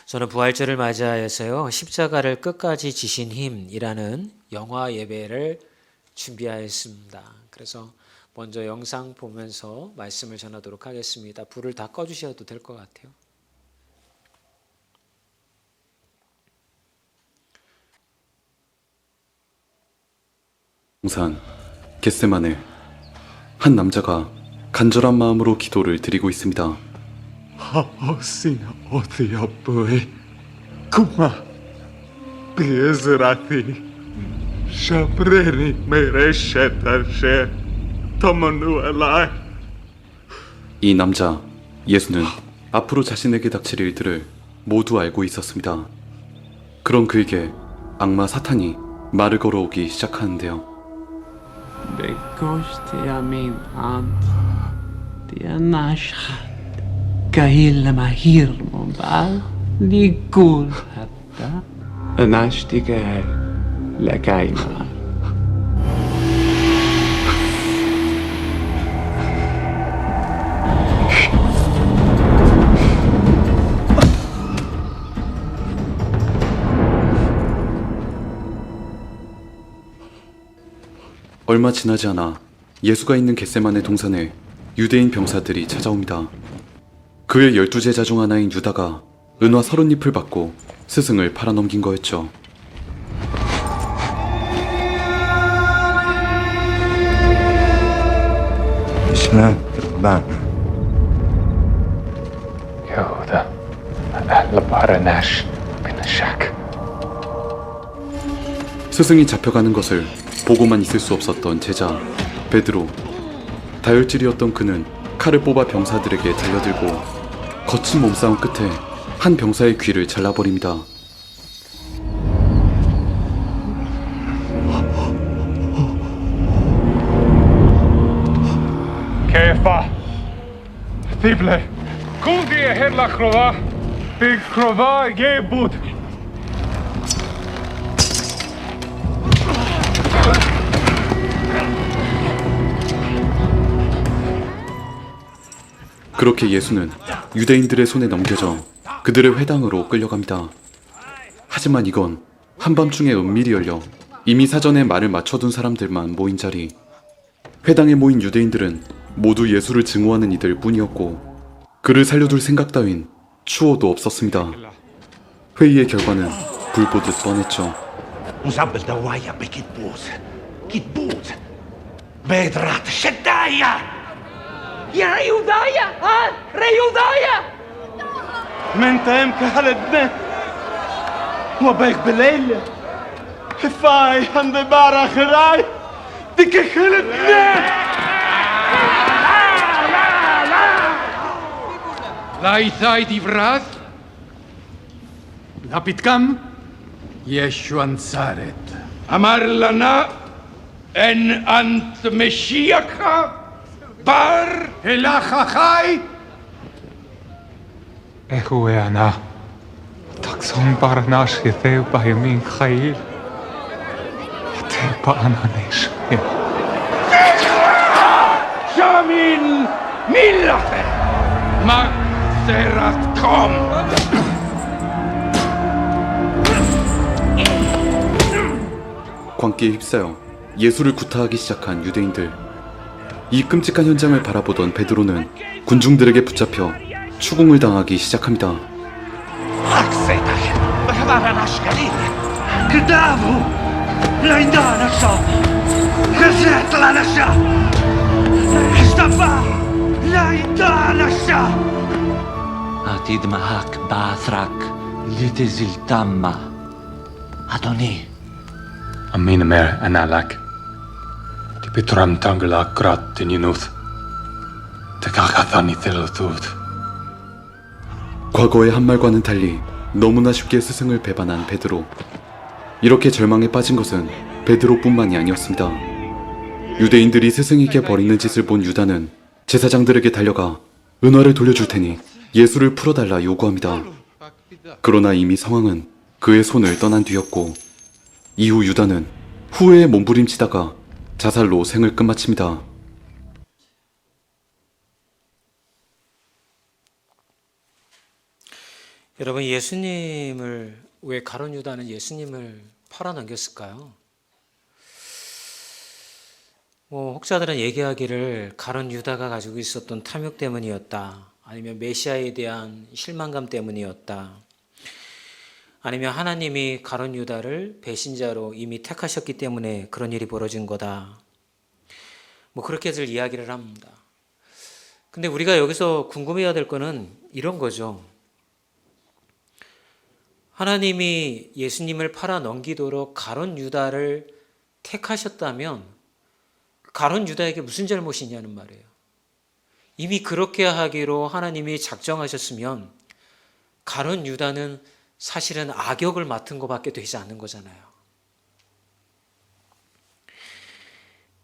저는 부활절을 맞이하여서요, 십자가를 끝까지 지신 힘이라는 영화 예배를 준비하였습니다. 그래서 먼저 영상 보면서 말씀을 전하도록 하겠습니다. 불을 다 꺼주셔도 될 것 같아요. 동산 겟세마네, 한 남자가 간절한 마음으로 기도를 드리고 있습니다. Haosina othia bui. Kuma. Biezrati. Shabreni mereshetashe. Tomonu alai. 이 남자 예수는 앞으로 자신에게 닥칠 일들을 모두 알고 있었습니다. 그런 그에게 악마 사탄이 말을 걸어오기 시작하는데요. بكشت يمين أنت تناشخت كهيل مهير من بعد ليقول حتى ناشتي كهيل لكايما 얼마 지나지 않아 예수가 있는 겟세마네 동산에 유대인 병사들이 찾아옵니다. 그의 12제자 중 하나인 유다가 은화 30잎을 받고 스승을 팔아넘긴 거였죠. Islam Ban. يهوذا البارناش بن الشاك. 스승이 잡혀가는 것을 보고만 있을 수 없었던 제자 베드로. 다혈질이었던 그는 칼을 뽑아 병사들에게 달려들고 거친 몸싸움 끝에 한 병사의 귀를 잘라버립니다. كيف؟ ثيبلي كودي هيرلا كروفا في كروفا يبود. 그렇게 예수는 유대인들의 손에 넘겨져 그들의 회당으로 끌려갑니다. 하지만 이건 한밤중에 은밀히 열려 이미 사전에 말을 맞춰둔 사람들만 모인 자리. 회당에 모인 유대인들은 모두 예수를 증오하는 이들 뿐이었고 그를 살려둘 생각 따윈 추호도 없었습니다. 회의의 결과는 불보듯 뻔했죠. مزبل دوايا بكتبوز كتبوز بيدرات شدايا يا ريوضايا ها ريوضايا من تايم كهلدنا. وبيك بالليل. فاي عند بارا خراي. ديك خلدنا. لا يثاي ديفراث لا بيتكم يشو انصارت. אמר לנה אין אנט משיח בר הלך החי. هو أنا تقسم برناش يثيب بيمين خيل يثيب أنا نشيل שמין מילכה מקצרתכם 광기에 휩싸여 예수를 구타하기 시작한 유대인들. 이 끔찍한 현장을 바라보던 베드로는 군중들에게 붙잡혀 추궁을 당하기 시작합니다. أكسيتك بكبار الأشكالين كدابو لا يندانا الشاب خزيت لنا الشاب اشتفى لا يندانا الشاب עתיד מהק באתרק לתזלתמה. אדוני, أمين مير أنا لك تبترم تانجلا قرات تنينوث تكاكاثاني ثلثوث. 과거의 한 말과는 달리 너무나 쉽게 스승을 배반한 베드로. 이렇게 절망에 빠진 것은 베드로뿐만이 아니었습니다. 유대인들이 스승에게 벌이는 짓을 본 유다는 제사장들에게 달려가 은화를 돌려줄 테니 예수를 풀어달라 요구합니다. 그러나 이미 상황은 그의 손을 떠난 뒤였고 이후 유다는 후회에 몸부림치다가 자살로 생을 끝마칩니다. 여러분, 예수님을 왜 가룟 유다는 예수님을 팔아넘겼을까요? 혹자들은 얘기하기를 가룟 유다가 가지고 있었던 탐욕 때문이었다. 아니면 메시아에 대한 실망감 때문이었다. 아니면 하나님이 가룟 유다를 배신자로 이미 택하셨기 때문에 그런 일이 벌어진 거다. 그렇게들 이야기를 합니다. 근데 우리가 여기서 궁금해야 될 거는 이런 거죠. 하나님이 예수님을 팔아 넘기도록 가룟 유다를 택하셨다면 가룟 유다에게 무슨 잘못이 있냐는 말이에요. 이미 그렇게 하기로 하나님이 작정하셨으면 가룟 유다는 사실은 악역을 맡은 것밖에 되지 않는 거잖아요.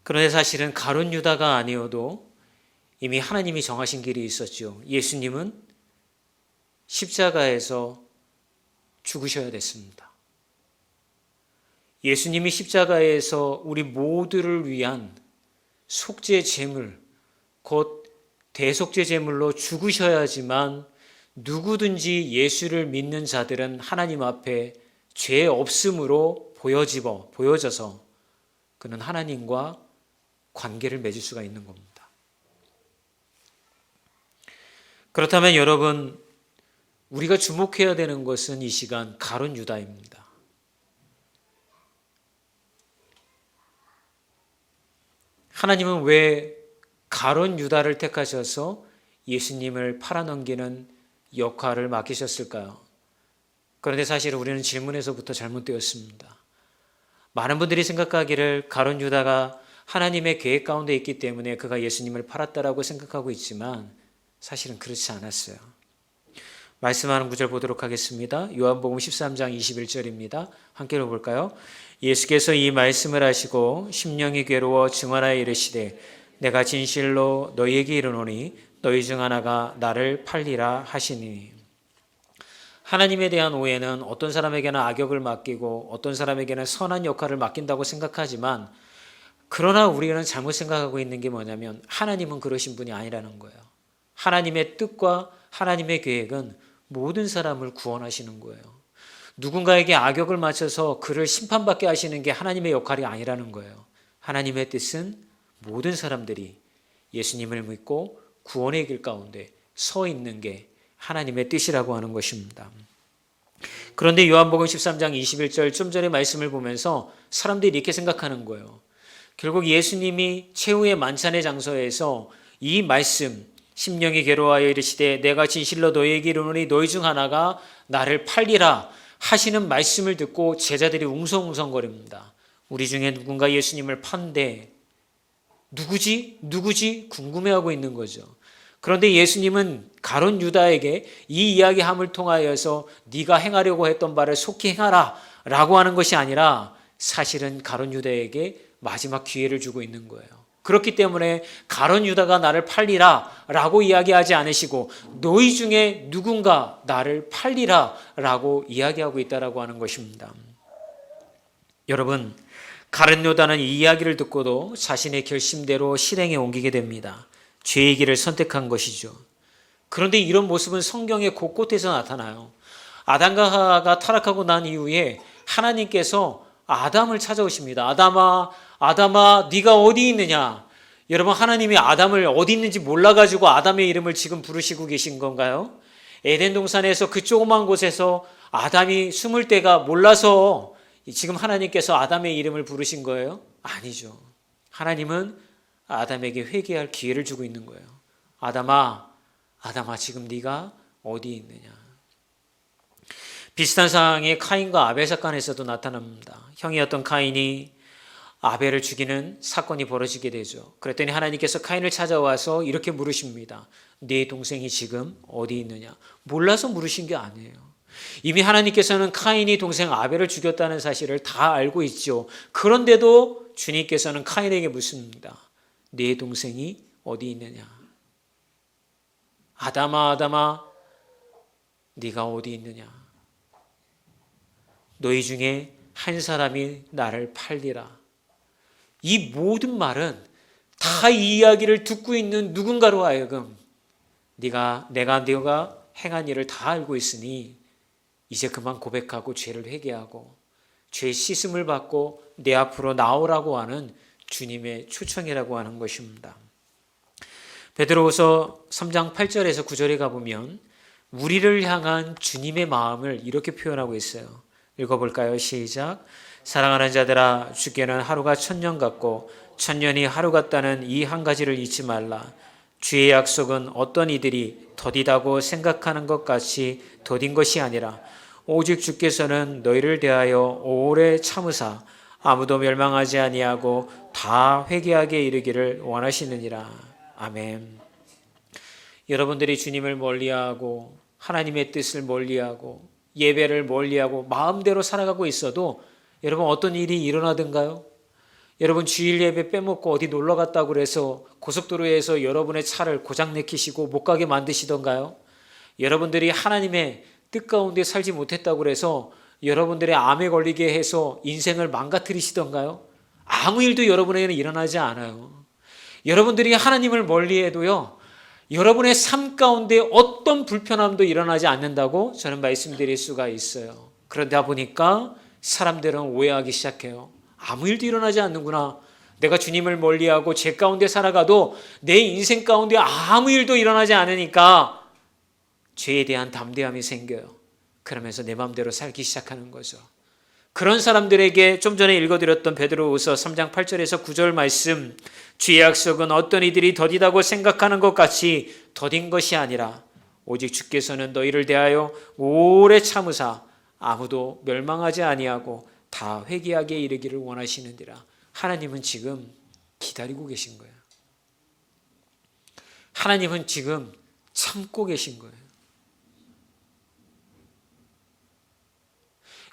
그런데 사실은 가룟 유다가 아니어도 이미 하나님이 정하신 길이 있었죠. 예수님은 십자가에서 죽으셔야 됐습니다. 예수님이 십자가에서 우리 모두를 위한 속죄 제물, 곧 대속죄 제물로 죽으셔야지만 누구든지 예수를 믿는 자들은 하나님 앞에 죄 없음으로 보여져서 그는 하나님과 관계를 맺을 수가 있는 겁니다. 그렇다면 여러분, 우리가 주목해야 되는 것은 이 시간 가룟 유다입니다. 하나님은 왜 가룟 유다를 택하셔서 예수님을 팔아넘기는 역할을 맡기셨을까요? 그런데 사실 우리는 질문에서부터 잘못되었습니다. 많은 분들이 생각하기를 가룟 유다가 하나님의 계획 가운데 있기 때문에 그가 예수님을 팔았다라고 생각하고 있지만 사실은 그렇지 않았어요. 말씀하는 구절 보도록 하겠습니다. 요한복음 13장 21절입니다. 함께 읽어볼까요? 예수께서 이 말씀을 하시고 심령이 괴로워 증언하여 이르시되 내가 진실로 너희에게 이르노니 너희 중 하나가 나를 팔리라 하시니. 하나님에 대한 오해는 어떤 사람에게는 악역을 맡기고 어떤 사람에게는 선한 역할을 맡긴다고 생각하지만, 그러나 우리는 잘못 생각하고 있는 게 뭐냐면 하나님은 그러신 분이 아니라는 거예요. 하나님의 뜻과 하나님의 계획은 모든 사람을 구원하시는 거예요. 누군가에게 악역을 맞춰서 그를 심판받게 하시는 게 하나님의 역할이 아니라는 거예요. 하나님의 뜻은 모든 사람들이 예수님을 믿고 구원의 길 가운데 서 있는 게 하나님의 뜻이라고 하는 것입니다. 그런데 요한복음 13장 21절 좀 전에 말씀을 보면서 사람들이 이렇게 생각하는 거예요. 결국 예수님이 최후의 만찬의 장소에서 이 말씀, 심령이 괴로워하여 이르시되 내가 진실로 너희에게 이르노니 너희 중 하나가 나를 팔리라 하시는 말씀을 듣고 제자들이 웅성웅성거립니다. 우리 중에 누군가 예수님을 판대 누구지? 궁금해하고 있는 거죠. 그런데 예수님은 가룟 유다에게 이 이야기함을 통하여서 네가 행하려고 했던 바를 속히 행하라 라고 하는 것이 아니라 사실은 가룟 유다에게 마지막 기회를 주고 있는 거예요. 그렇기 때문에 가룟 유다가 나를 팔리라 라고 이야기하지 않으시고 너희 중에 누군가 나를 팔리라 라고 이야기하고 있다라고 하는 것입니다. 여러분, 가룟 유다는 이 이야기를 듣고도 자신의 결심대로 실행에 옮기게 됩니다. 죄의 길을 선택한 것이죠. 그런데 이런 모습은 성경의 곳곳에서 나타나요. 아담과 하와가 타락하고 난 이후에 하나님께서 아담을 찾아오십니다. 아담아, 네가 어디 있느냐? 여러분, 하나님이 아담을 어디 있는지 몰라가지고 아담의 이름을 지금 부르시고 계신 건가요? 에덴 동산에서 그 조그만 곳에서 아담이 숨을 데가 몰라서 지금 하나님께서 아담의 이름을 부르신 거예요? 아니죠. 하나님은 아담에게 회개할 기회를 주고 있는 거예요. 아담아, 지금 네가 어디 있느냐? 비슷한 상황이 카인과 아벨 사건에서도 나타납니다. 형이었던 카인이 아벨을 죽이는 사건이 벌어지게 되죠. 그랬더니 하나님께서 카인을 찾아와서 이렇게 물으십니다. 네 동생이 지금 어디 있느냐? 몰라서 물으신 게 아니에요. 이미 하나님께서는 카인이 동생 아벨을 죽였다는 사실을 다 알고 있죠. 그런데도 주님께서는 카인에게 묻습니다. 네 동생이 어디 있느냐? 아담아, 네가 어디 있느냐? 너희 중에 한 사람이 나를 팔리라. 이 모든 말은 다 이 이야기를 듣고 있는 누군가로 하여금 네가 행한 일을 다 알고 있으니 이제 그만 고백하고 죄를 회개하고 죄 씻음을 받고 내 앞으로 나오라고 하는 주님의 초청이라고 하는 것입니다. 베드로후서 3장 8절에서 9절에 가보면 우리를 향한 주님의 마음을 이렇게 표현하고 있어요. 읽어볼까요? 시작. 사랑하는 자들아, 주께는 하루가 천년 같고 천년이 하루 같다는 이 한 가지를 잊지 말라. 주의 약속은 어떤 이들이 더디다고 생각하는 것 같이 더딘 것이 아니라 오직 주께서는 너희를 대하여 오래 참으사 아무도 멸망하지 아니하고 다 회개하게 이르기를 원하시느니라. 아멘. 여러분들이 주님을 멀리하고 하나님의 뜻을 멀리하고 예배를 멀리하고 마음대로 살아가고 있어도 여러분 어떤 일이 일어나든가요? 여러분 주일 예배 빼먹고 어디 놀러 갔다고 그래서 고속도로에서 여러분의 차를 고장 내키시고 못 가게 만드시던가요? 여러분들이 하나님의 뜻 가운데 살지 못했다고 그래서 여러분들의 암에 걸리게 해서 인생을 망가뜨리시던가요? 아무 일도 여러분에게는 일어나지 않아요. 여러분들이 하나님을 멀리해도요, 여러분의 삶 가운데 어떤 불편함도 일어나지 않는다고 저는 말씀드릴 수가 있어요. 그러다 보니까 사람들은 오해하기 시작해요. 아무 일도 일어나지 않는구나. 내가 주님을 멀리하고 죄 가운데 살아가도 내 인생 가운데 아무 일도 일어나지 않으니까 죄에 대한 담대함이 생겨요. 그러면서 내 마음대로 살기 시작하는 거죠. 그런 사람들에게 좀 전에 읽어드렸던 베드로후서 3장 8절에서 9절 말씀, 주의 약속은 어떤 이들이 더디다고 생각하는 것 같이 더딘 것이 아니라 오직 주께서는 너희를 대하여 오래 참으사 아무도 멸망하지 아니하고 다 회개하게 이르기를 원하시는지라. 하나님은 지금 기다리고 계신 거예요. 하나님은 지금 참고 계신 거예요.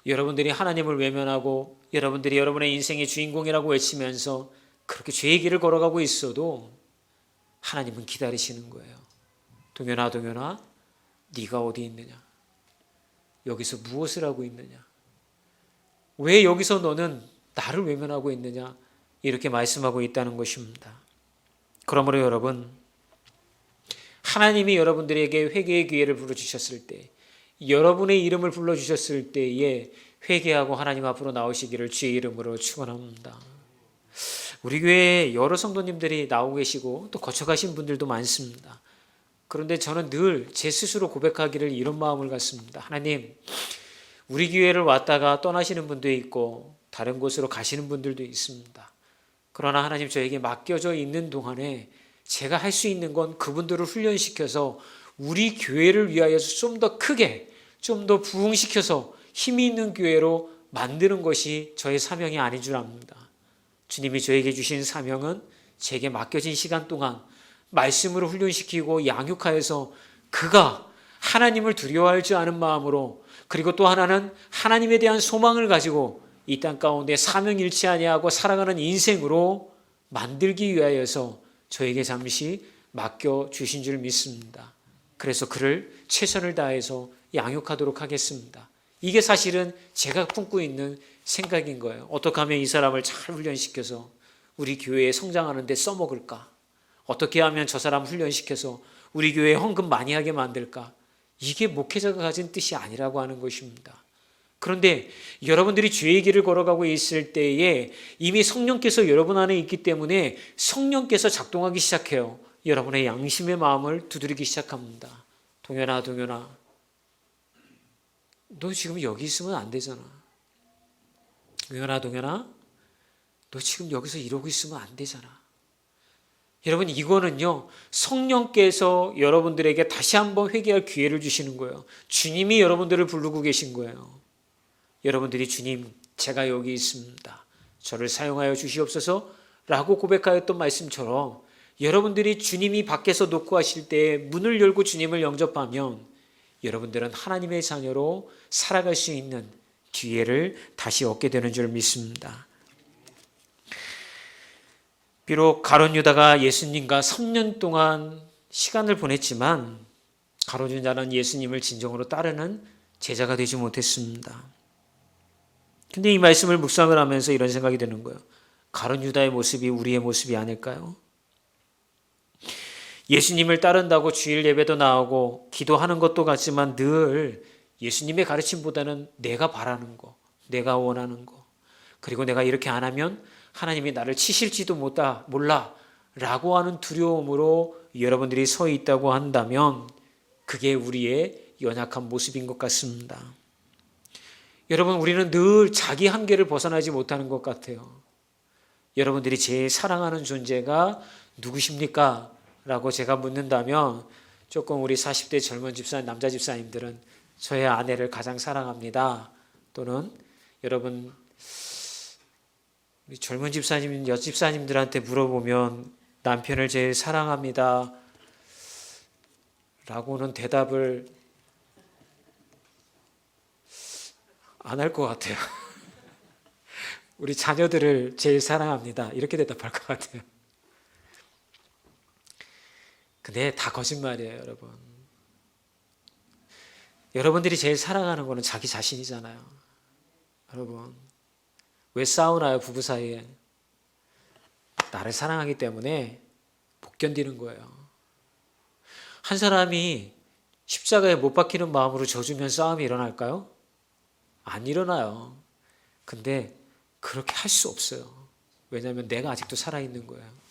여러분들이 하나님을 외면하고 여러분들이 여러분의 인생의 주인공이라고 외치면서 그렇게 죄의 길을 걸어가고 있어도 하나님은 기다리시는 거예요. 동현아, 동현아, 네가 어디 있느냐? 여기서 무엇을 하고 있느냐? 왜 여기서 너는 나를 외면하고 있느냐? 이렇게 말씀하고 있다는 것입니다. 그러므로 여러분, 하나님이 여러분들에게 회개의 기회를 불러주셨을 때, 여러분의 이름을 불러주셨을 때에 회개하고 하나님 앞으로 나오시기를 주의 이름으로 축원합니다. 우리 교회에 여러 성도님들이 나오고 계시고 또 거쳐가신 분들도 많습니다. 그런데 저는 늘 제 스스로 고백하기를 이런 마음을 갖습니다. 하나님, 우리 교회를 왔다가 떠나시는 분도 있고 다른 곳으로 가시는 분들도 있습니다. 그러나 하나님, 저에게 맡겨져 있는 동안에 제가 할 수 있는 건 그분들을 훈련시켜서 우리 교회를 위하여서 좀 더 크게, 좀 더 부흥시켜서 힘이 있는 교회로 만드는 것이 저의 사명이 아닌 줄 압니다. 주님이 저에게 주신 사명은 제게 맡겨진 시간 동안 말씀으로 훈련시키고 양육하여서 그가 하나님을 두려워할 줄 아는 마음으로, 그리고 또 하나는 하나님에 대한 소망을 가지고 이 땅 가운데 사명일치 아니하고 살아가는 인생으로 만들기 위하여서 저에게 잠시 맡겨주신 줄 믿습니다. 그래서 그를 최선을 다해서 양육하도록 하겠습니다. 이게 사실은 제가 품고 있는 생각인 거예요. 어떻게 하면 이 사람을 잘 훈련시켜서 우리 교회에 성장하는 데 써먹을까? 어떻게 하면 저 사람 훈련시켜서 우리 교회에 헌금 많이 하게 만들까? 이게 목회자가 가진 뜻이 아니라고 하는 것입니다. 그런데 여러분들이 죄의 길을 걸어가고 있을 때에 이미 성령께서 여러분 안에 있기 때문에 성령께서 작동하기 시작해요. 여러분의 양심의 마음을 두드리기 시작합니다. 동현아, 동현아, 너 지금 여기 있으면 안 되잖아. 동현아, 동현아, 너 지금 여기서 이러고 있으면 안 되잖아. 여러분, 이거는요, 성령께서 여러분들에게 다시 한번 회개할 기회를 주시는 거예요. 주님이 여러분들을 부르고 계신 거예요. 여러분들이 주님, 제가 여기 있습니다. 저를 사용하여 주시옵소서 라고 고백하였던 말씀처럼 여러분들이 주님이 밖에서 놓고 하실 때 문을 열고 주님을 영접하면 여러분들은 하나님의 자녀로 살아갈 수 있는 기회를 다시 얻게 되는 줄 믿습니다. 비록 가룟 유다가 예수님과 3년 동안 시간을 보냈지만 가룟 유다는 예수님을 진정으로 따르는 제자가 되지 못했습니다. 근데 이 말씀을 묵상을 하면서 이런 생각이 드는 거예요. 가룟 유다의 모습이 우리의 모습이 아닐까요? 예수님을 따른다고 주일 예배도 나오고 기도하는 것도 같지만 늘 예수님의 가르침보다는 내가 바라는 거, 내가 원하는 거, 그리고 내가 이렇게 안 하면 하나님이 나를 치실지도 몰라 라고 하는 두려움으로 여러분들이 서 있다고 한다면 그게 우리의 연약한 모습인 것 같습니다. 여러분, 우리는 늘 자기 한계를 벗어나지 못하는 것 같아요. 여러분들이 제일 사랑하는 존재가 누구십니까? 라고 제가 묻는다면 조금 우리 40대 젊은 집사님, 남자 집사님들은 저의 아내를 가장 사랑합니다. 또는 여러분 우리 젊은 집사님, 여집사님들한테 물어보면 남편을 제일 사랑합니다. 라고는 대답을 안 할 것 같아요. 우리 자녀들을 제일 사랑합니다. 이렇게 대답할 것 같아요. 근데 다 거짓말이에요, 여러분. 여러분들이 제일 사랑하는 거는 자기 자신이잖아요. 여러분, 왜 싸우나요, 부부 사이에? 나를 사랑하기 때문에 못 견디는 거예요. 한 사람이 십자가에 못 박히는 마음으로 져주면 싸움이 일어날까요? 안 일어나요. 근데 그렇게 할 수 없어요. 왜냐하면 내가 아직도 살아있는 거예요.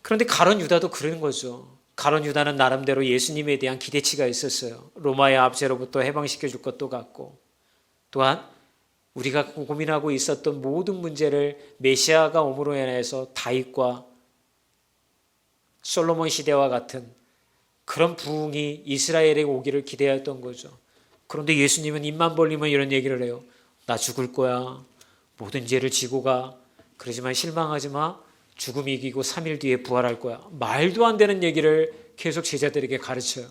그런데 가룟 유다도 그런 거죠. 가룟 유다는 나름대로 예수님에 대한 기대치가 있었어요. 로마의 압제로부터 해방시켜 줄 것도 같고, 또한 우리가 고민하고 있었던 모든 문제를 메시아가 오므로 인해서 다윗과 솔로몬 시대와 같은 그런 부흥이 이스라엘에 오기를 기대했던 거죠. 그런데 예수님은 입만 벌리면 이런 얘기를 해요. 나 죽을 거야. 모든 죄를 지고 가. 그러지만 실망하지 마. 죽음이 이기고 3일 뒤에 부활할 거야. 말도 안 되는 얘기를 계속 제자들에게 가르쳐요.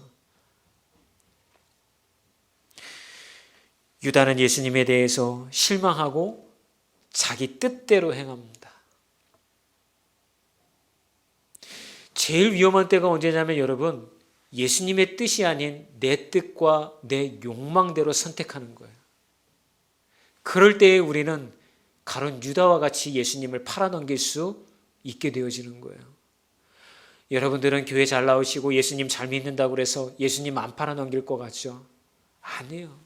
유다는 예수님에 대해서 실망하고 자기 뜻대로 행합니다. 제일 위험한 때가 언제냐면 여러분, 예수님의 뜻이 아닌 내 뜻과 내 욕망대로 선택하는 거예요. 그럴 때에 우리는 가룟 유다와 같이 예수님을 팔아넘길 수 있게 되어지는 거예요. 여러분들은 교회 잘 나오시고 예수님 잘 믿는다고 해서 예수님 안 팔아넘길 것 같죠? 아니에요.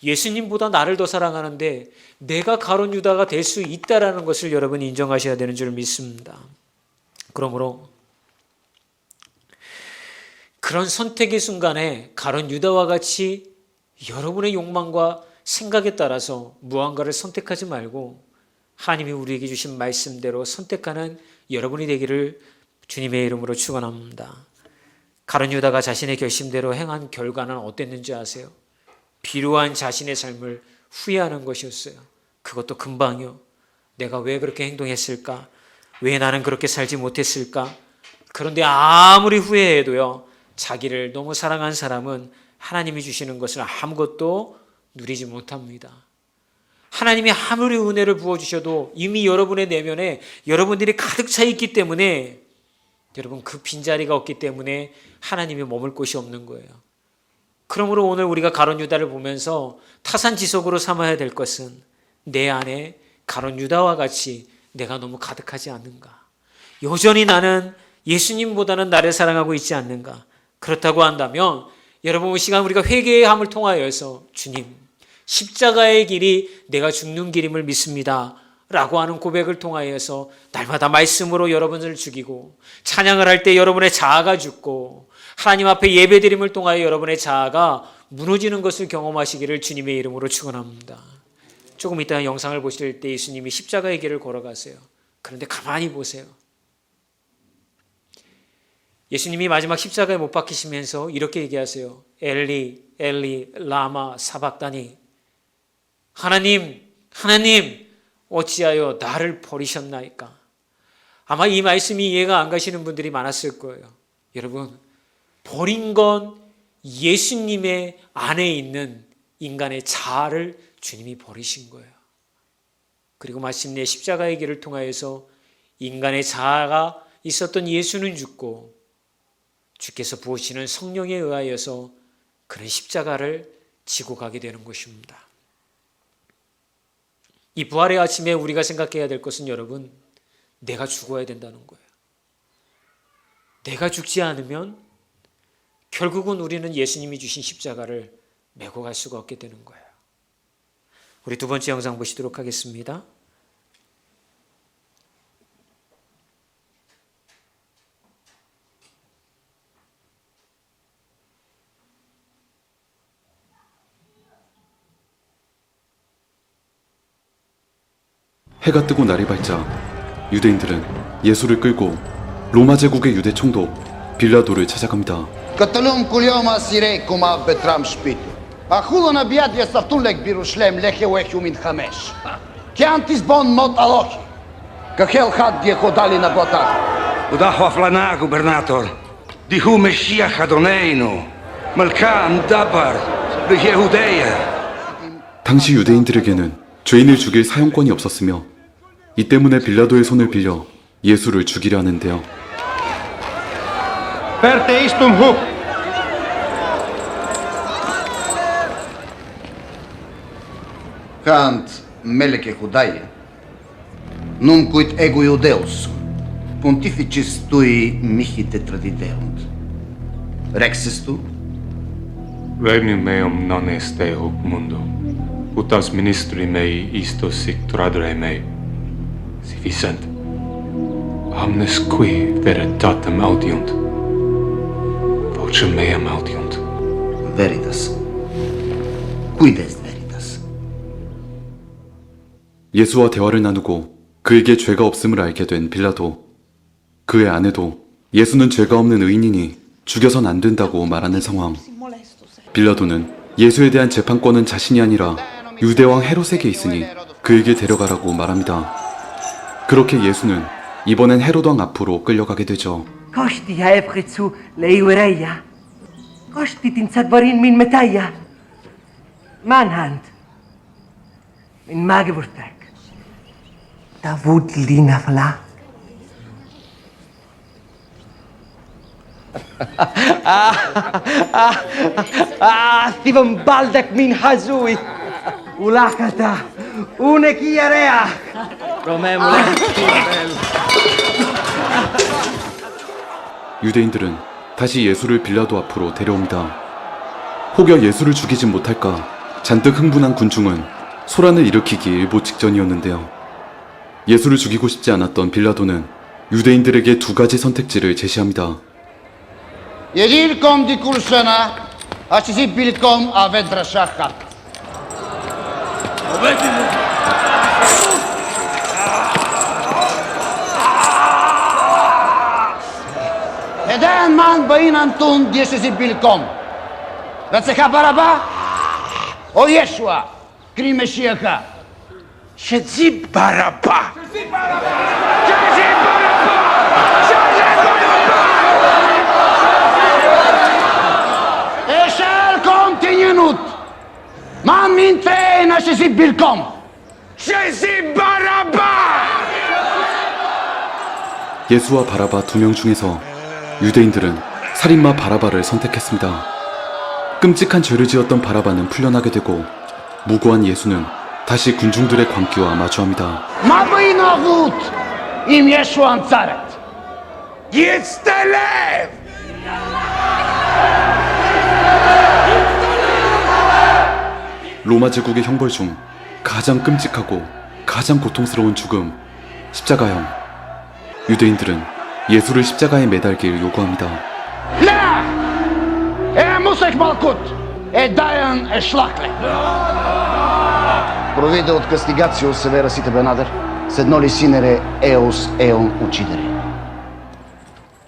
예수님보다 나를 더 사랑하는데 내가 가룟 유다가 될 수 있다는 것을 여러분이 인정하셔야 되는 줄 믿습니다. 그러므로 그런 선택의 순간에 가룟 유다와 같이 여러분의 욕망과 생각에 따라서 무언가를 선택하지 말고 하나님이 우리에게 주신 말씀대로 선택하는 여러분이 되기를 주님의 이름으로 축원합니다. 가룟 유다가 자신의 결심대로 행한 결과는 어땠는지 아세요? 비루한 자신의 삶을 후회하는 것이었어요. 그것도 금방이요. 내가 왜 그렇게 행동했을까? 왜 나는 그렇게 살지 못했을까? 그런데 아무리 후회해도요, 자기를 너무 사랑한 사람은 하나님이 주시는 것을 아무것도 누리지 못합니다. 하나님이 아무리 은혜를 부어주셔도 이미 여러분의 내면에 여러분들이 가득 차 있기 때문에, 여러분 그 빈자리가 없기 때문에 하나님이 머물 곳이 없는 거예요. 그러므로 오늘 우리가 가룟 유다를 보면서 타산지석으로 삼아야 될 것은 내 안에 가룟 유다와 같이 내가 너무 가득하지 않는가? 여전히 나는 예수님보다는 나를 사랑하고 있지 않는가? 그렇다고 한다면 여러분 이 시간 우리가 회개의 함을 통하여서 주님, 십자가의 길이 내가 죽는 길임을 믿습니다 라고 하는 고백을 통하여서 날마다 말씀으로 여러분을 죽이고 찬양을 할 때 여러분의 자아가 죽고 하나님 앞에 예배드림을 통하여 여러분의 자아가 무너지는 것을 경험하시기를 주님의 이름으로 축원합니다. 조금 이따 영상을 보실 때 예수님이 십자가의 길을 걸어가세요. 그런데 가만히 보세요. 예수님이 마지막 십자가에 못 박히시면서 이렇게 얘기하세요. 엘리 엘리 라마 사박다니, 하나님 하나님 어찌하여 나를 버리셨나이까? 아마 이 말씀이 이해가 안 가시는 분들이 많았을 거예요. 여러분, 버린 건 예수님의 안에 있는 인간의 자아를 주님이 버리신 거예요. 그리고 마침내 십자가의 길을 통하여서 인간의 자아가 있었던 예수는 죽고 주께서 부으시는 성령에 의하여서 그런 십자가를 지고 가게 되는 것입니다. 이 부활의 아침에 우리가 생각해야 될 것은 여러분, 내가 죽어야 된다는 거예요. 내가 죽지 않으면 결국은 우리는 예수님이 주신 십자가를 메고 갈 수가 없게 되는 거예요. 우리 두 번째 영상 보시도록 하겠습니다. 해가 뜨고 날이 밝자 유대인들은 예수를 끌고 로마 제국의 유대 총독 빌라도를 찾아갑니다. Katëllum kuljoma si rej kuma betram shpitu. A hullën e bjadje saftun lek Birushlem lek e uehumin Hamesh. Kjan tis bon mot alohi. Këhel hat dje kodali na botat. Udahwa flana, gubernator. Dihu Meshiach Adoneinu. Malkam Dabar. Beyehudeya. 당시 유대인들에게는 죄인을 죽일 사형권이 없었으며 이 때문에 빌라도의 손을 빌려 예수를 죽이려 하는데요. Perte istum hu. Kant meleke hudaje. Num kujt egu judeus. Pontificis tui michite tradideunt. Rexis tu? Regnum meum non est hoc mundo. Utas ministri mei istos sic tradere mei. Si vicent. Omnes qui veritatem audiunt. Vocem meam audiunt. Veritas. Quid est veritas? 예수와 대화를 나누고 그에게 죄가 없음을 알게 된 빌라도, 그의 아내도 예수는 죄가 없는 의인이니 죽여선 안 된다고 말하는 상황. 빌라도는 예수에 대한 재판권은 자신이 아니라 유대왕 헤롯에게 있으니 그에게 데려가라고 말합니다. 그렇게 예수는 이번엔 헤롯 왕 앞으로 끌려가게 되죠. Koshti haefritsu leiureia. Koshti tinsadvarin min metaya. Manhand. Min magevurtek. Davud lina fala. Stivam baldek min hazui. Ulakata. Unekiarea. 유대인들은 다시 예수를 빌라도 앞으로 데려옵니다. 혹여 예수를 죽이진 못할까 잔뜩 흥분한 군중은 소란을 일으키기 일보 직전이었는데요. 예수를 죽이고 싶지 않았던 빌라도는 유대인들에게 두 가지 선택지를 제시합니다. Jerilkom di kursana, ashisi bilkom avet drashachat. Eden man bain antun diesisi bilkom. Ratsecha Baraba? O Yeshua, kri Meshiacha. Shezi Baraba. Eshel kontinjenut. Man min fein ashisi bilkom. Shezi Baraba. 예수와 바라바 두 명 중에서 유대인들은 살인마 바라바를 선택했습니다. 끔찍한 죄를 지었던 바라바는 풀려나게 되고 무고한 예수는 다시 군중들의 광기와 마주합니다. Ma bain avut im Yeshua Antzaret. Yitztalev. 로마 제국의 형벌 중 가장 끔찍하고 가장 고통스러운 죽음, 십자가형. 유대인들은 예수를 십자가에 매달길 요구합니다. La! Musek Malkut! Dayan Shlakle! Provvede od castigatio severa site benader, sed noli sinere eos eon uccidere.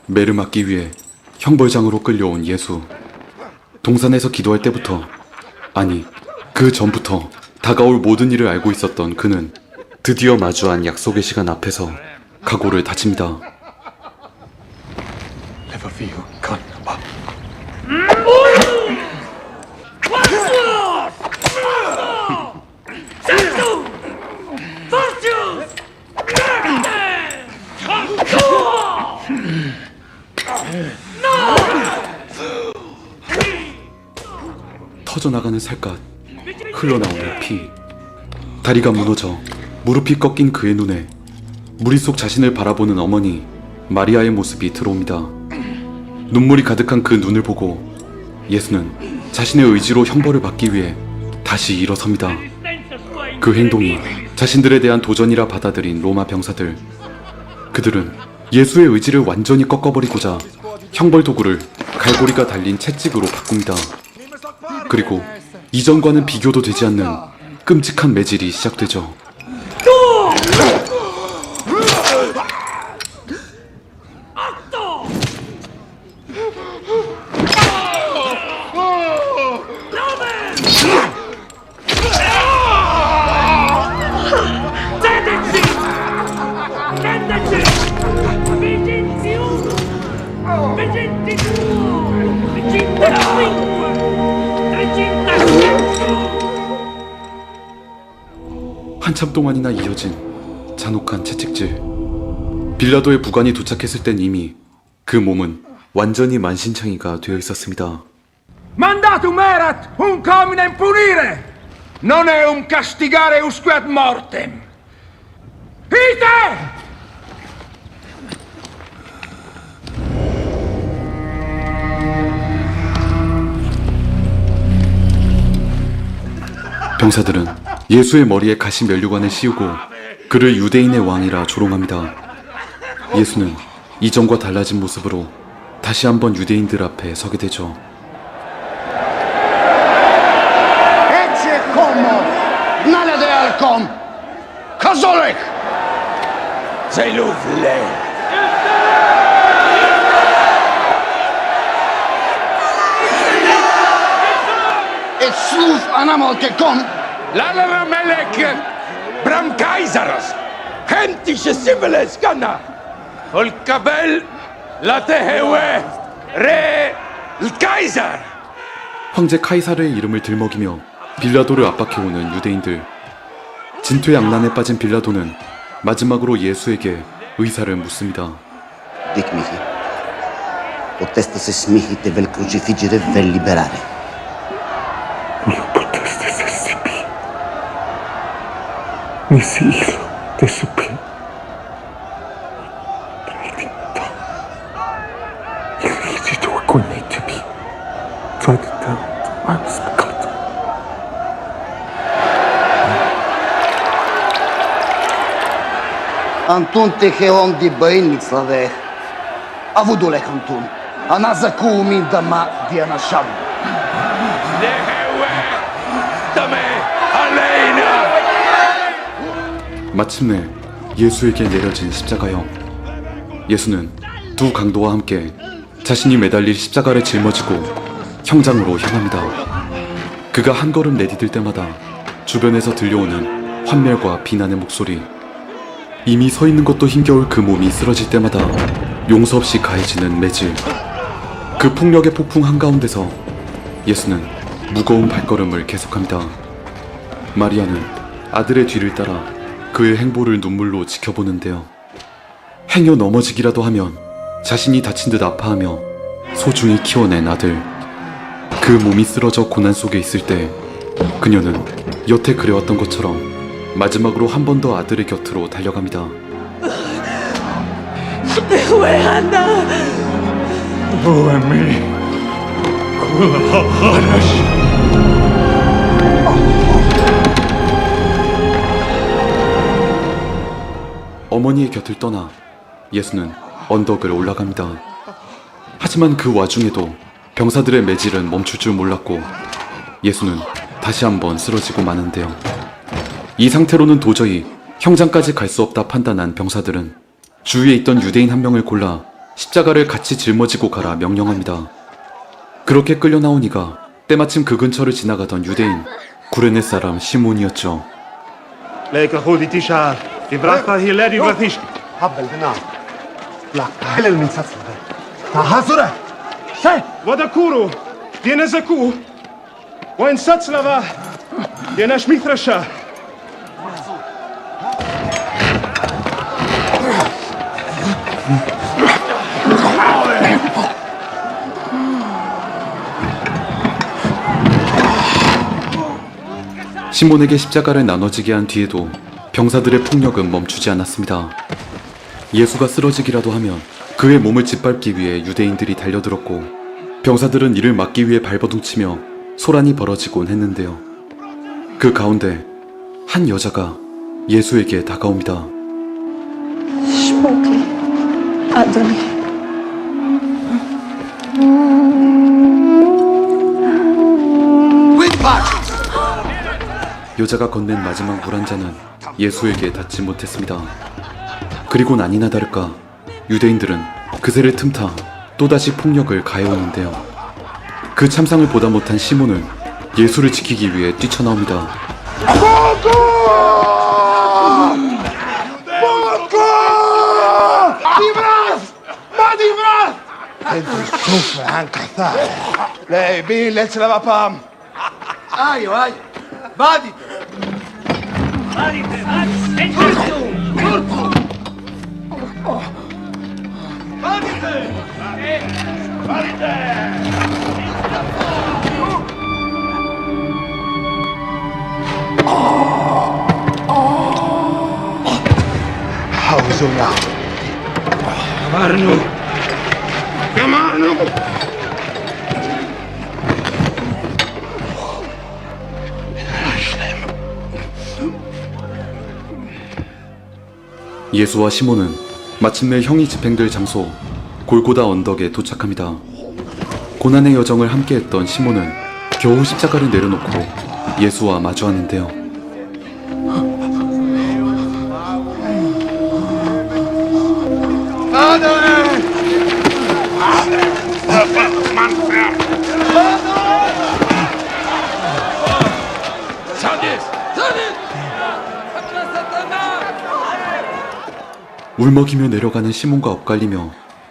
매를 맞기 위해 형벌장으로 끌려온 예수. 동산에서 기도할 때부터, 아니 그 전부터 다가올 모든 일을 알고 있었던 그는 드디어 마주한 약속의 시간 앞에서 각오를 다집니다. Levaviu canaba. 터져나가는 살갗, 흘러나오는 피. 다리가 무너져 무릎이 꺾인 그의 눈에 무리 속 자신을 바라보는 어머니 마리아의 모습이 들어옵니다. 눈물이 가득한 그 눈을 보고 예수는 자신의 의지로 형벌을 받기 위해 다시 일어섭니다. 그 행동이 자신들에 대한 도전이라 받아들인 로마 병사들. 그들은 예수의 의지를 완전히 꺾어버리고자 형벌 도구를 갈고리가 달린 채찍으로 바꿉니다. 그리고 이전과는 비교도 되지 않는 끔찍한 매질이 시작되죠. 한참 동안이나 이어진 잔혹한 채찍질. 빌라도의 부관이 도착했을 땐 이미 그 몸은 완전히 만신창이가 되어 있었습니다. Mandatum erat un hominem punire, non eum castigare usque ad mortem. Ite! 병사들은 예수의 머리에 가시 면류관을 씌우고 그를 유대인의 왕이라 조롱합니다. 예수는 이전과 달라진 모습으로 다시 한번 유대인들 앞에 서게 되죠. Ecce como nalede alcom Kazolek Zeluvle! et sluf anamol kekom Lalala melek! Bram Kaisaros! Hentische Sibiles Ganna! Ol Kabel! La Tehewe! Re! Il Kaiser! 황제 카이사르의 이름을 들먹이며 빌라도를 압박해오는 유대인들. 진퇴양난에 빠진 빌라도는 마지막으로 예수에게 의사를 묻습니다. Dic mihi potestas es mihi te vel crucifigere vel liberare. Misil te supli. Il rigito e connetevi. Tradita manus peccato. Antun te heom di băiniți slave. Avudule Antun. Anaza cu umin dama diana shab. Tehewe! Dame! Aleina! 마침내 예수에게 내려진 십자가형. 예수는 두 강도와 함께 자신이 매달릴 십자가를 짊어지고 형장으로 향합니다. 그가 한 걸음 내디딜 때마다 주변에서 들려오는 환멸과 비난의 목소리. 이미 서 있는 것도 힘겨울 그 몸이 쓰러질 때마다 용서 없이 가해지는 매질. 그 폭력의 폭풍 한가운데서 예수는 무거운 발걸음을 계속합니다. 마리아는 아들의 뒤를 따라 그의 행보를 눈물로 지켜보는데요. 행여 넘어지기라도 하면 자신이 다친 듯 아파하며 소중히 키워낸 아들. 그 몸이 쓰러져 고난 속에 있을 때 그녀는 여태 그래왔던 것처럼 마지막으로 한 번 더 아들의 곁으로 달려갑니다. 어머니의 곁을 떠나 예수는 언덕을 올라갑니다. 하지만 그 와중에도 병사들의 매질은 멈출 줄 몰랐고 예수는 다시 한번 쓰러지고 마는데요. 이 상태로는 도저히 형장까지 갈 수 없다 판단한 병사들은 주위에 있던 유대인 한 명을 골라 십자가를 같이 짊어지고 가라 명령합니다. 그렇게 끌려 나온 이가 때마침 그 근처를 지나가던 유대인 구레네 사람 시몬이었죠. Leika hodi tisha, ibrahta hileri vratish. Habbel dina. La helel min satsla. Ta hazura. Sai, wadakuru. Diena zaku. Wa in satslava. Diena shmithrasha. 시몬에게 십자가를 나눠지게 한 뒤에도 병사들의 폭력은 멈추지 않았습니다. 예수가 쓰러지기라도 하면 그의 몸을 짓밟기 위해 유대인들이 달려들었고 병사들은 이를 막기 위해 발버둥치며 소란이 벌어지곤 했는데요. 그 가운데 한 여자가 예수에게 다가옵니다. שמוק לי, אדוני. 여자가 건넨 마지막 물 한 잔은 예수에게 닿지 못했습니다. 그리고 아니나 다를까 유대인들은 그새를 틈타 또다시 폭력을 가해오는데요. 그 참상을 보다 못한 시몬은 예수를 지키기 위해 뛰쳐나옵니다. 예수와 시몬은 마침내 형이 집행될 장소 골고다 언덕에 도착합니다. 고난의 여정을 함께했던 시몬은 겨우 십자가를 내려놓고 예수와 마주하는데요. 울먹이며 내려가는 시몬과 엇갈리며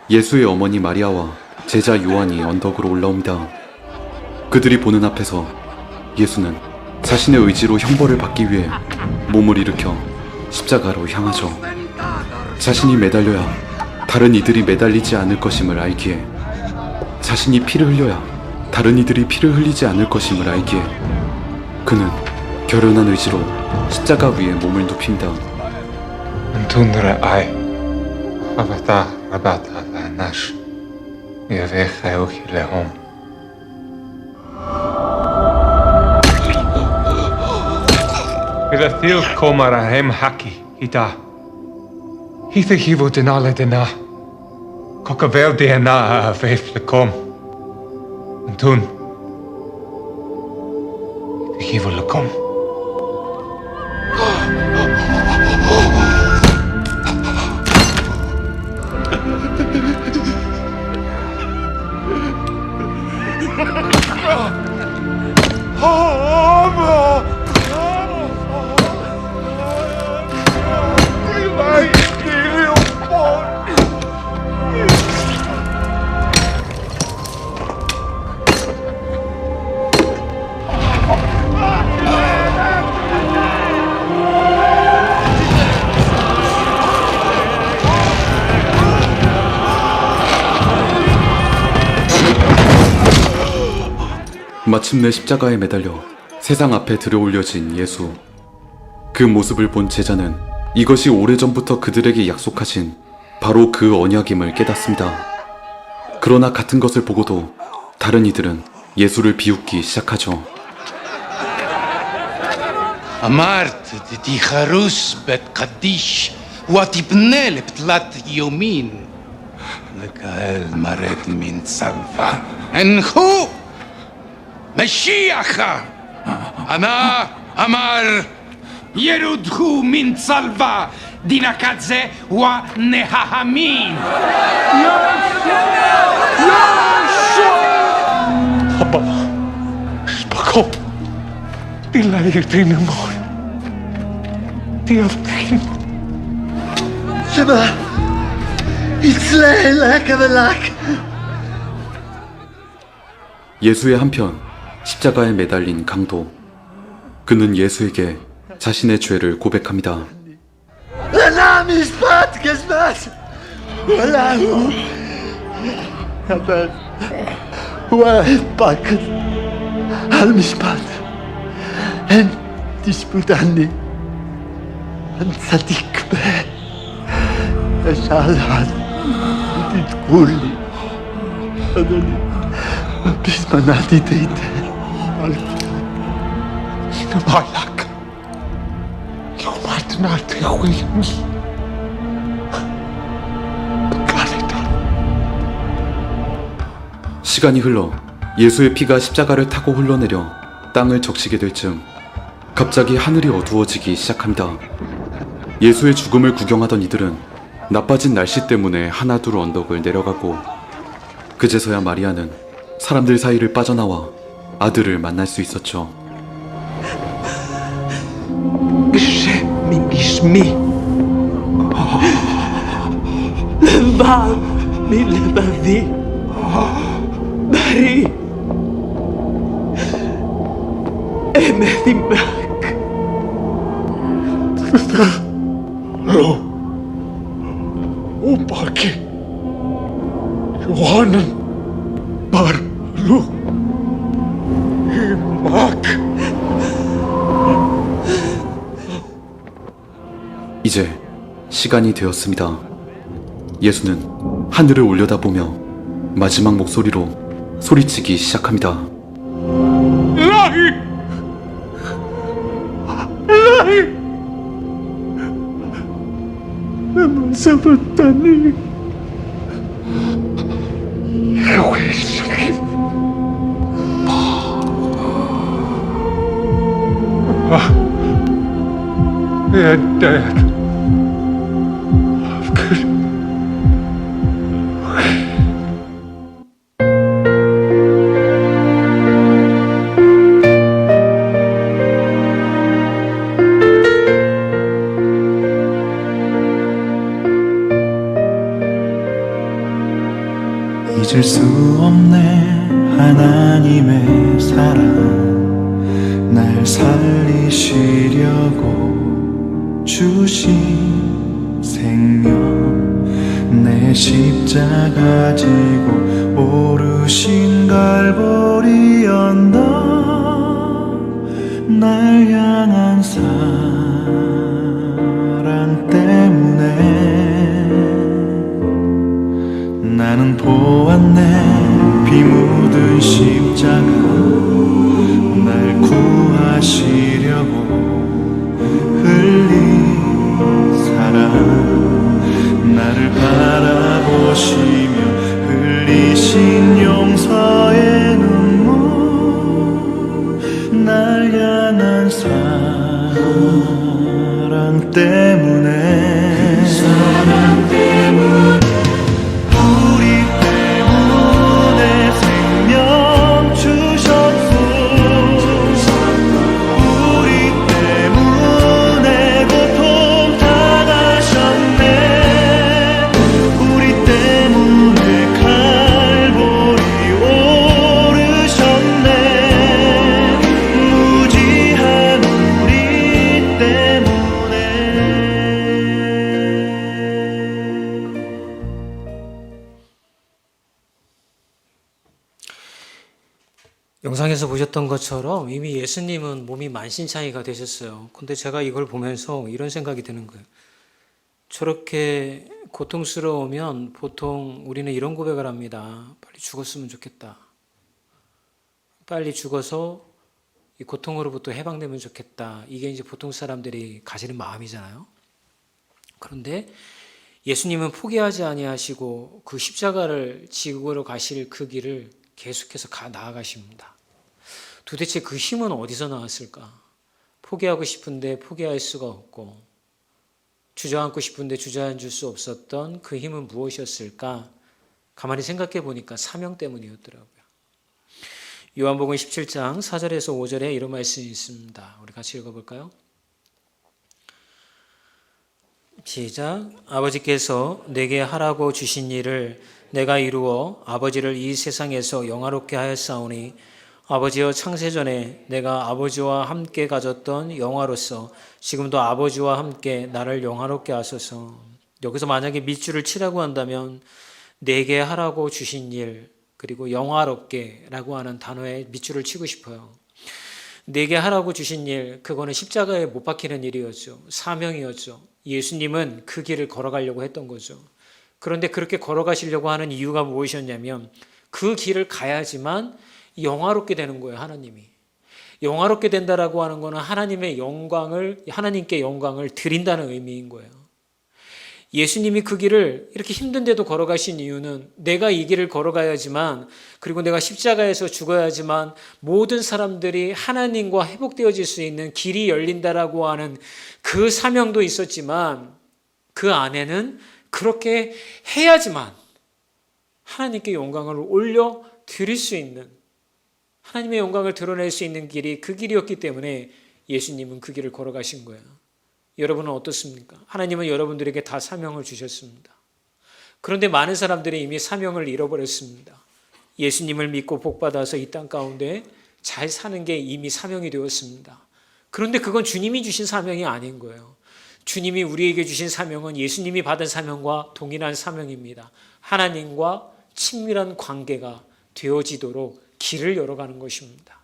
예수의 어머니 마리아와 제자 요한이 언덕으로 올라옵니다. 그들이 보는 앞에서 예수는 자신의 의지로 형벌을 받기 위해 몸을 일으켜 십자가로 향하죠. 자신이 매달려야 다른 이들이 매달리지 않을 것임을 알기에, 자신이 피를 흘려야 다른 이들이 피를 흘리지 않을 것임을 알기에 그는 결연한 의지로 십자가 위에 몸을 눕힙니다. חבטה רבת על האנש, יביך אוכי להום. ולתיל קומרהם הקי, איתה. היתה היבו דנה לדנה, כוכבל דהנה האבף לקום. נתון, היבו לקום. 마침내 십자가에 매달려 세상 앞에 들어올려진 예수. 그 모습을 본 제자는 이것이 오래전부터 그들에게 약속하신 바로 그 언약임을 깨닫습니다. 그러나 같은 것을 보고도 다른 이들은 예수를 비웃기 시작하죠. אמרת תתיחרוס בית קדיש ותפנה לפתלת יומין לקהל מרד מן צלבה הנחו משיח ענה אמר ירודו מן צלבה דינקדזה ונהמין אבא, שפקו, תלעירתנו מור, תיאבתנו. שבא, יצלה אלק ולק. 예수의 한편 십자가에 매달린 강도. 그는 예수에게 자신의 죄를 고백합니다. לנה משפט כשבש, ולה הוא. אבל הוא פקד על משפט. הן תשפוטני, הן צדיק בה. ושאל ותתקו לי, אדוני. بسمناتي تيت بالك يوم عدناتي ويني 시간이 흘러 예수의 피가 십자가를 타고 흘러내려 땅을 적시게 될 즈음 갑자기 하늘이 어두워지기 시작합니다. 예수의 죽음을 구경하던 이들은 나빠진 날씨 때문에 하나둘 언덕을 내려가고 그제서야 마리아는 사람들 사이를 빠져나와 아들을 만날 수 있었죠. من جسمي بعض من لبابي بري مهدي معك وباكي يوحنا بارلو معك 이제 시간이 되었습니다. 예수는 하늘을 올려다보며 마지막 목소리로 소리치기 시작합니다. إلهي إلهي لما سبتني يا ويلي يا داد 잊을 수 없네 하나님의 사랑 날 살리시려고 주신 생명 내 십자가 지고 오르신 갈보리 언덕 날 향한 사랑 때문에 나는 보았네 피 묻은 십자가 날 구하시려고 흘린 사랑 나를 바라보시며 흘리신 용서의 눈물 날 향한 사랑 때문에 영상에서 보셨던 것처럼 이미 예수님은 몸이 만신창이가 되셨어요. 근데 제가 이걸 보면서 이런 생각이 드는 거예요. 저렇게 고통스러우면 보통 우리는 이런 고백을 합니다. 빨리 죽었으면 좋겠다. 빨리 죽어서 이 고통으로부터 해방되면 좋겠다. 이게 이제 보통 사람들이 가지는 마음이잖아요. 그런데 예수님은 포기하지 아니하시고 그 십자가를 지고 가실 그 길을 계속해서 나아가십니다. 도대체 그 힘은 어디서 나왔을까? 포기하고 싶은데 포기할 수가 없고 주저앉고 싶은데 주저앉을 수 없었던 그 힘은 무엇이었을까? 가만히 생각해 보니까 사명 때문이었더라고요. 요한복음 17장 4절에서 5절에 이런 말씀이 있습니다. 우리 같이 읽어볼까요? 시작. 아버지께서 내게 하라고 주신 일을 내가 이루어 아버지를 이 세상에서 영화롭게 하였사오니 아버지여 창세전에 내가 아버지와 함께 가졌던 영화로서 지금도 아버지와 함께 나를 영화롭게 하소서. 여기서 만약에 밑줄을 치라고 한다면 내게 하라고 주신 일 그리고 영화롭게 라고 하는 단어에 밑줄을 치고 싶어요. 내게 하라고 주신 일, 그거는 십자가에 못 박히는 일이었죠. 사명이었죠. 예수님은 그 길을 걸어가려고 했던 거죠. 그런데 그렇게 걸어가시려고 하는 이유가 무엇이었냐면 그 길을 가야지만 영화롭게 되는 거예요, 하나님이. 영화롭게 된다라고 하는 거는 하나님께 영광을 드린다는 의미인 거예요. 예수님이 그 길을 이렇게 힘든데도 걸어가신 이유는 내가 이 길을 걸어가야지만, 그리고 내가 십자가에서 죽어야지만 모든 사람들이 하나님과 회복되어질 수 있는 길이 열린다라고 하는 그 사명도 있었지만, 그 안에는 그렇게 해야지만 하나님께 영광을 올려 드릴 수 있는, 하나님의 영광을 드러낼 수 있는 길이 그 길이었기 때문에 예수님은 그 길을 걸어가신 거예요. 여러분은 어떻습니까? 하나님은 여러분들에게 다 사명을 주셨습니다. 그런데 많은 사람들이 이미 사명을 잃어버렸습니다. 예수님을 믿고 복받아서 이 땅 가운데 잘 사는 게 이미 사명이 되었습니다. 그런데 그건 주님이 주신 사명이 아닌 거예요. 주님이 우리에게 주신 사명은 예수님이 받은 사명과 동일한 사명입니다. 하나님과 친밀한 관계가 되어지도록 길을 열어가는 것입니다.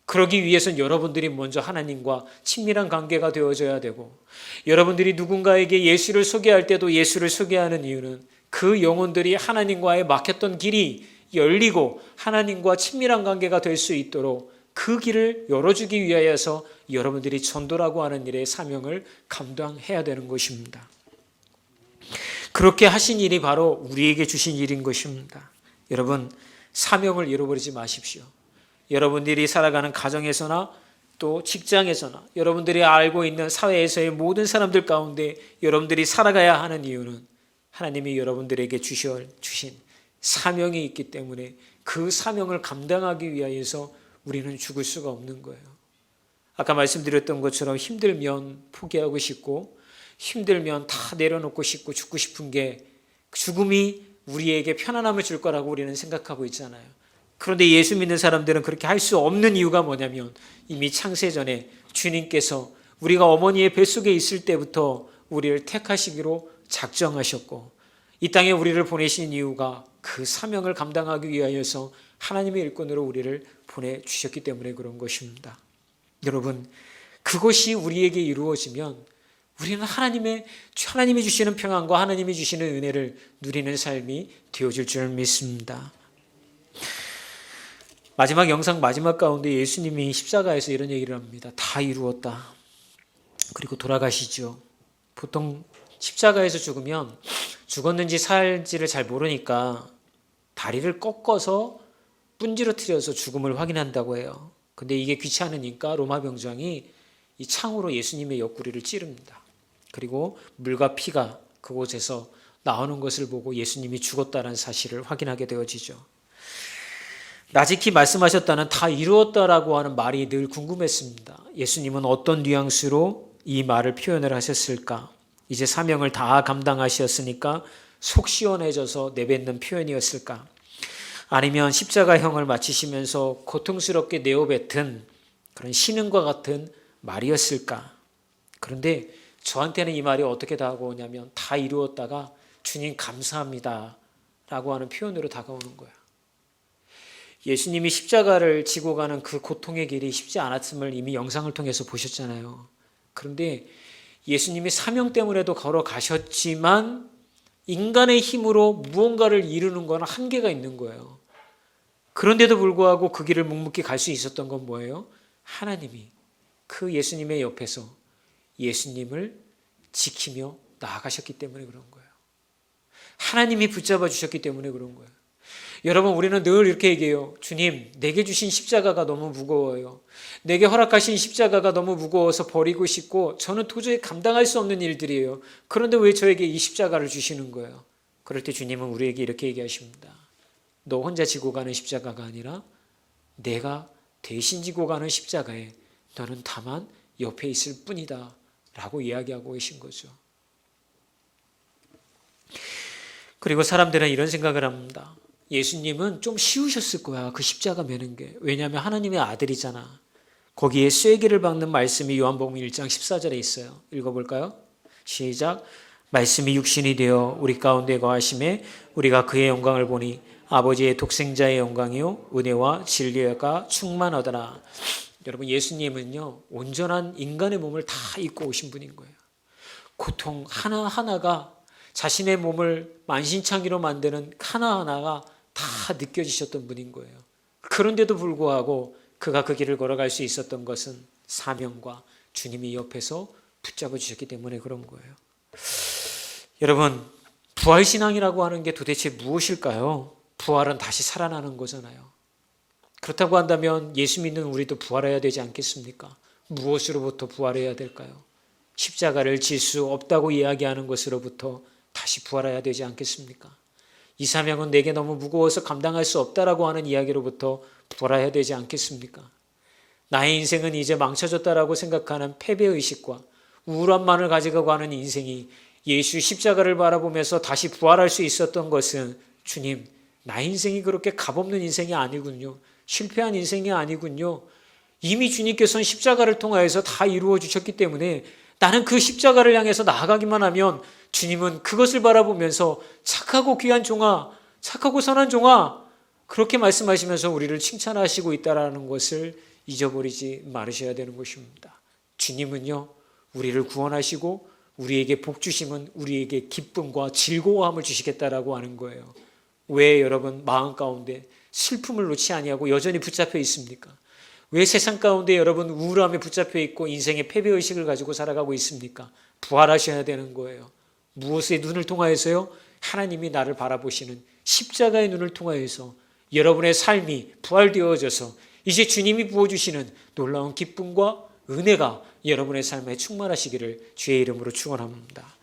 그러기 위해서는 여러분들이 먼저 하나님과 친밀한 관계가 되어져야 되고, 여러분들이 누군가에게 예수를 소개할 때도 예수를 소개하는 이유는 그 영혼들이 하나님과의 막혔던 길이 열리고 하나님과 친밀한 관계가 될 수 있도록 그 길을 열어주기 위하여서 여러분들이 전도라고 하는 일의 사명을 감당해야 되는 것입니다. 그렇게 하신 일이 바로 우리에게 주신 일인 것입니다. 여러분, 사명을 잃어버리지 마십시오. 여러분들이 살아가는 가정에서나 또 직장에서나 여러분들이 알고 있는 사회에서의 모든 사람들 가운데 여러분들이 살아가야 하는 이유는 하나님이 여러분들에게 주신 사명이 있기 때문에 그 사명을 감당하기 위하여서 우리는 죽을 수가 없는 거예요. 아까 말씀드렸던 것처럼 힘들면 포기하고 싶고, 힘들면 다 내려놓고 싶고 죽고 싶은 게, 죽음이 우리에게 편안함을 줄 거라고 우리는 생각하고 있잖아요. 그런데 예수 믿는 사람들은 그렇게 할 수 없는 이유가 뭐냐면, 이미 창세전에 주님께서 우리가 어머니의 뱃속에 있을 때부터 우리를 택하시기로 작정하셨고, 이 땅에 우리를 보내신 이유가 그 사명을 감당하기 위하여서 하나님의 일꾼으로 우리를 보내주셨기 때문에 그런 것입니다. 여러분, 그것이 우리에게 이루어지면 우리는 하나님이 주시는 평안과 하나님이 주시는 은혜를 누리는 삶이 되어질 줄 믿습니다. 마지막 영상 마지막 가운데 예수님이 십자가에서 이런 얘기를 합니다. 다 이루었다. 그리고 돌아가시죠. 보통 십자가에서 죽으면 죽었는지 살지를 잘 모르니까 다리를 꺾어서 분지러뜨려서 죽음을 확인한다고 해요. 근데 이게 귀찮으니까 로마 병장이 이 창으로 예수님의 옆구리를 찌릅니다. 그리고 물과 피가 그곳에서 나오는 것을 보고 예수님이 죽었다는 사실을 확인하게 되어지죠. 나지키 말씀하셨다는 다 이루었다라고 하는 말이 늘 궁금했습니다. 예수님은 어떤 뉘앙스로 이 말을 표현을 하셨을까? 이제 사명을 다 감당하셨으니까 속 시원해져서 내뱉는 표현이었을까? 아니면 십자가형을 마치시면서 고통스럽게 내어뱉은 그런 신음과 같은 말이었을까? 그런데 저한테는 이 말이 어떻게 다가오냐면, 다 이루었다가 주님 감사합니다 라고 하는 표현으로 다가오는 거예요. 예수님이 십자가를 지고 가는 그 고통의 길이 쉽지 않았음을 이미 영상을 통해서 보셨잖아요. 그런데 예수님이 사명 때문에도 걸어가셨지만 인간의 힘으로 무언가를 이루는 건 한계가 있는 거예요. 그런데도 불구하고 그 길을 묵묵히 갈 수 있었던 건 뭐예요? 하나님이 그 예수님의 옆에서 예수님을 지키며 나아가셨기 때문에 그런 거예요. 하나님이 붙잡아 주셨기 때문에 그런 거예요. 여러분, 우리는 늘 이렇게 얘기해요. 주님, 내게 주신 십자가가 너무 무거워요. 내게 허락하신 십자가가 너무 무거워서 버리고 싶고 저는 도저히 감당할 수 없는 일들이에요. 그런데 왜 저에게 이 십자가를 주시는 거예요? 그럴 때 주님은 우리에게 이렇게 얘기하십니다. 너 혼자 지고 가는 십자가가 아니라 내가 대신 지고 가는 십자가에 너는 다만 옆에 있을 뿐이다 라고 이야기하고 계신 거죠. 그리고 사람들은 이런 생각을 합니다. 예수님은 좀 쉬우셨을 거야, 그 십자가 매는 게. 왜냐하면 하나님의 아들이잖아. 거기에 쐐기를 박는 말씀이 요한복음 1장 14절에 있어요. 읽어볼까요? 시작. 말씀이 육신이 되어 우리 가운데 거하심에 우리가 그의 영광을 보니 아버지의 독생자의 영광이요 은혜와 진리가 충만하더라. 여러분, 예수님은요 온전한 인간의 몸을 다 입고 오신 분인 거예요. 고통 하나하나가, 자신의 몸을 만신창이로 만드는 하나하나가 다 느껴지셨던 분인 거예요. 그런데도 불구하고 그가 그 길을 걸어갈 수 있었던 것은 사명과 주님이 옆에서 붙잡아 주셨기 때문에 그런 거예요. 여러분, 부활신앙이라고 하는 게 도대체 무엇일까요? 부활은 다시 살아나는 거잖아요. 그렇다고 한다면 예수 믿는 우리도 부활해야 되지 않겠습니까? 무엇으로부터 부활해야 될까요? 십자가를 질 수 없다고 이야기하는 것으로부터 다시 부활해야 되지 않겠습니까? 이 사명은 내게 너무 무거워서 감당할 수 없다라고 하는 이야기로부터 부활해야 되지 않겠습니까? 나의 인생은 이제 망쳐졌다라고 생각하는 패배의식과 우울함만을 가지고 가는 인생이 예수 십자가를 바라보면서 다시 부활할 수 있었던 것은 주님, 나의 인생이 그렇게 값없는 인생이 아니군요. 실패한 인생이 아니군요. 이미 주님께서는 십자가를 통하여서 다 이루어 주셨기 때문에 나는 그 십자가를 향해서 나아가기만 하면 주님은 그것을 바라보면서 착하고 귀한 종아, 착하고 선한 종아, 그렇게 말씀하시면서 우리를 칭찬하시고 있다는 것을 잊어버리지 말으셔야 되는 것입니다. 주님은요, 우리를 구원하시고 우리에게 복 주시면 우리에게 기쁨과 즐거움을 주시겠다라고 하는 거예요. 왜 여러분 마음 가운데 슬픔을 놓지 아니하고 여전히 붙잡혀 있습니까? 왜 세상 가운데 여러분 우울함에 붙잡혀 있고 인생의 패배의식을 가지고 살아가고 있습니까? 부활하셔야 되는 거예요. 무엇의 눈을 통하여서요? 하나님이 나를 바라보시는 십자가의 눈을 통하여서 여러분의 삶이 부활되어져서 이제 주님이 부어주시는 놀라운 기쁨과 은혜가 여러분의 삶에 충만하시기를 주의 이름으로 축원합니다.